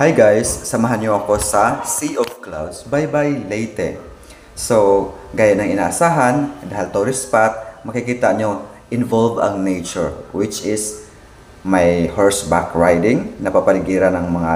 Hi guys, samahan niyo ako sa Sea of Clouds, Bye-bye Leyte. So, gaya ng inaasahan, dahil tourist spot, makikita nyo involve ang nature, which is may horseback riding, napapaligiran ng mga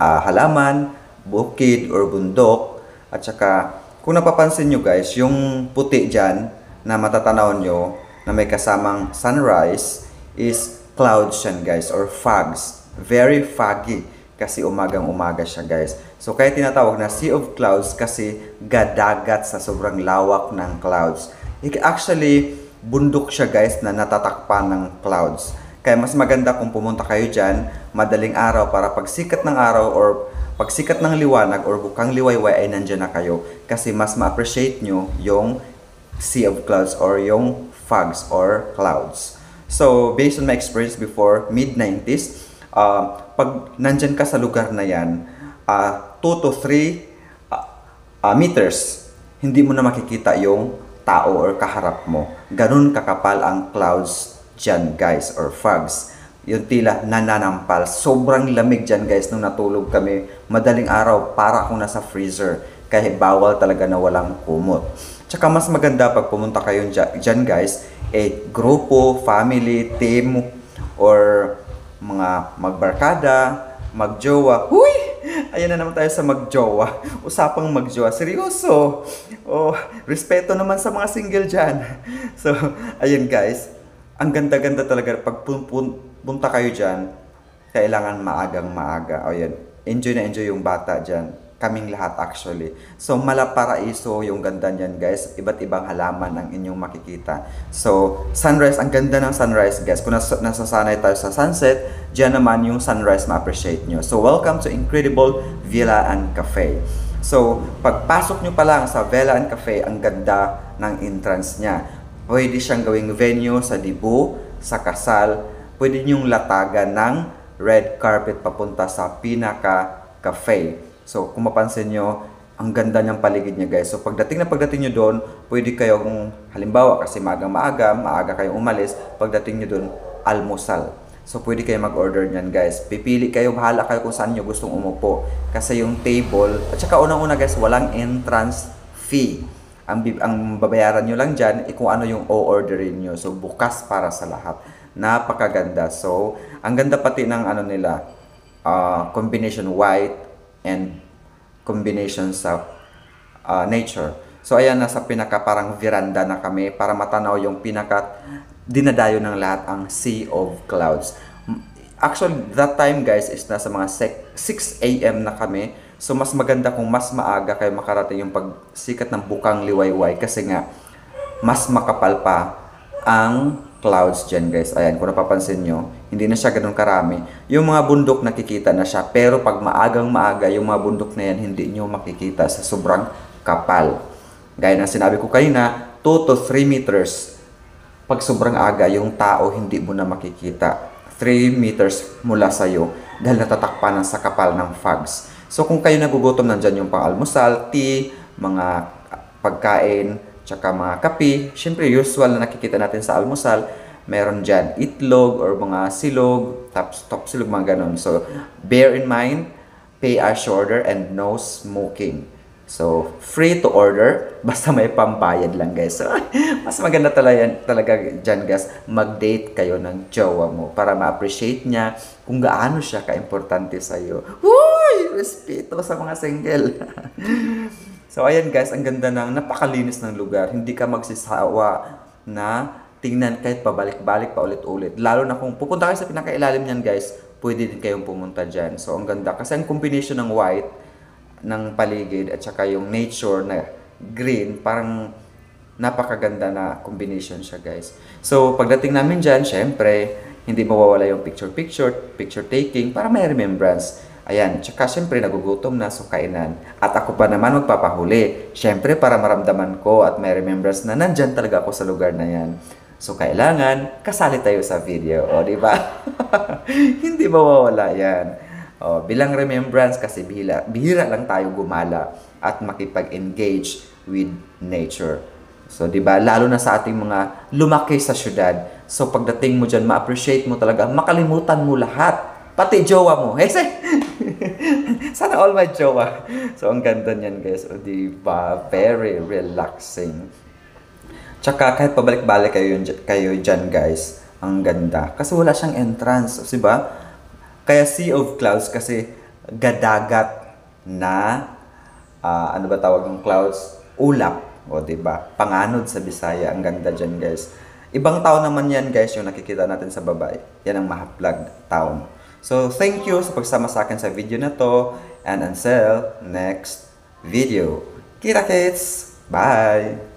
halaman, bukid or bundok, at saka kung napapansin nyo guys, yung puti dyan na matatanaw nyo na may kasamang sunrise is clouds yan guys or fogs. Very foggy kasi umagang-umaga siya guys. So kaya tinatawag na Sea of Clouds kasi gadagat sa sobrang lawak ng clouds. Actually, bundok siya guys na natatakpan ng clouds. Kaya mas maganda kung pumunta kayo dyan, madaling araw para pagsikat ng araw or pagsikat ng liwanag or bukang liwayway ay nandyan na kayo. Kasi mas ma-appreciate nyo yung Sea of Clouds or yung fogs or clouds. So, based on my experience before, mid-90s, pag nandyan ka sa lugar na yan, 2 to 3 meters, hindi mo na makikita yung tao or kaharap mo. Ganun kakapal ang clouds dyan guys or fogs. Yung tila nananampal. Sobrang lamig dyan guys nung natulog kami. Madaling araw para akong nasa freezer. Kahit bawal talaga na walang kumot. Tsaka mas maganda pag pumunta kayo dyan guys, grupo, family, team, or mga magbarkada, magjowa. Huy! Ayan na naman tayo sa magjowa. Usapang magjowa. Seryoso. Oh, respeto naman sa mga single dyan. So, ayan guys. Ang ganda-ganda talaga. Pag punta kayo dyan, kailangan maagang maaga. O yan. Enjoy na enjoy yung bata dyan. Kaming lahat actually. So, malaparaiso yung ganda niyan guys. Iba't ibang halaman ang inyong makikita. So, sunrise. Ang ganda ng sunrise guys. Kung nasasanay tayo sa sunset, dyan naman yung sunrise ma-appreciate nyo. So, welcome to Incredible Villa and Cafe. So, pagpasok nyo pa lang sa Villa and Cafe, ang ganda ng entrance niya. Pwede siyang gawing venue sa dibu, sa kasal. Pwede nyong latagan ng red carpet papunta sa Pinaka Cafe. So, kung mapansin nyo, ang ganda niyang paligid niya guys. So, pagdating nyo doon, pwede kayong, halimbawa, kasi maaga kayong umalis, pagdating nyo doon, almusal. So, pwede kayo mag-order niyan guys. Pipili kayo, bahala kayo kung saan nyo gustong umupo. Kasi yung table, at saka unang-una guys, walang entrance fee. Ang babayaran nyo lang dyan, kung ano yung o-orderin nyo. So, bukas para sa lahat. Napakaganda. So, ang ganda pati ng ano nila, combination white, and combination sa nature. So ayan, nasa pinaka parang veranda na kami para matanaw yung pinaka dinadayo ng lahat ang Sea of Clouds. Actually, that time guys is nasa mga 6 AM na kami. So mas maganda kung mas maaga kayo makarating yung pagsikat ng bukang liwayway kasi nga mas makapal pa ang clouds dyan guys. Ayan, kung napapansin nyo, hindi na siya ganun karami. Yung mga bundok nakikita na siya, pero pag maagang maaga, yung mga bundok na yan, hindi nyo makikita sa sobrang kapal. Gaya ng sinabi ko kanina, 2 to 3 meters. Pag sobrang aga, yung tao hindi mo na makikita. 3 meters mula sa'yo dahil natatakpanan sa kapal ng fogs. So kung kayo nagugutom, nandyan yung pang-almusal, tea, mga pagkain, tsaka mga kape. Siyempre, usual na nakikita natin sa almusal. Meron dyan itlog or mga silog, top silog, mga ganun. So, bear in mind, pay as you order and no smoking. So, free to order, basta may pambayad lang guys. So, mas maganda talaga dyan guys, mag-date kayo ng jowa mo para ma-appreciate niya kung gaano siya ka-importante sa'yo. Uy! Respeto sa mga single. So, ayan guys, ang ganda ng napakalinis ng lugar. Hindi ka magsisawa na tingnan kahit pabalik-balik pa ulit-ulit. Lalo na kung pupunta kayo sa pinakailalim niyan guys, pwede din kayong pumunta dyan. So, ang ganda. Kasi ang combination ng white, ng paligid, at saka yung nature na green, parang napakaganda na combination siya guys. So, pagdating namin dyan, syempre, hindi mawawala yung picture taking, para may remembrance. Ayan, tsaka syempre nagugutom na, so kainan. At ako pa naman magpapahuli. Syempre para maramdaman ko at may remembrance na nandyan talaga ako sa lugar na yan. So kailangan kasali tayo sa video, o di ba? Hindi mawawala yan. O, bilang remembrance kasi bihira lang tayo gumala at makipag-engage with nature. So, di ba? Lalo na sa ating mga lumaki sa syudad. So, pagdating mo dyan, ma-appreciate mo talaga, makalimutan mo lahat. Pati jowa mo. Sana all my jowa. So, ang ganda niyan guys. O, diba? Very relaxing. Tsaka kahit pabalik-balik kayo dyan guys, ang ganda. Kasi wala siyang entrance. O, diba? Kaya Sea of Clouds kasi gadagat na ano ba tawag ng clouds? Ulap. O, diba? Panganod sa Bisaya. Ang ganda dyan, guys. Ibang town naman yan, guys, yung nakikita natin sa babae. Yan ang Mahaplag town. So, thank you sa pagsama sa akin sa video na to. And until next video. Kita kits! Bye!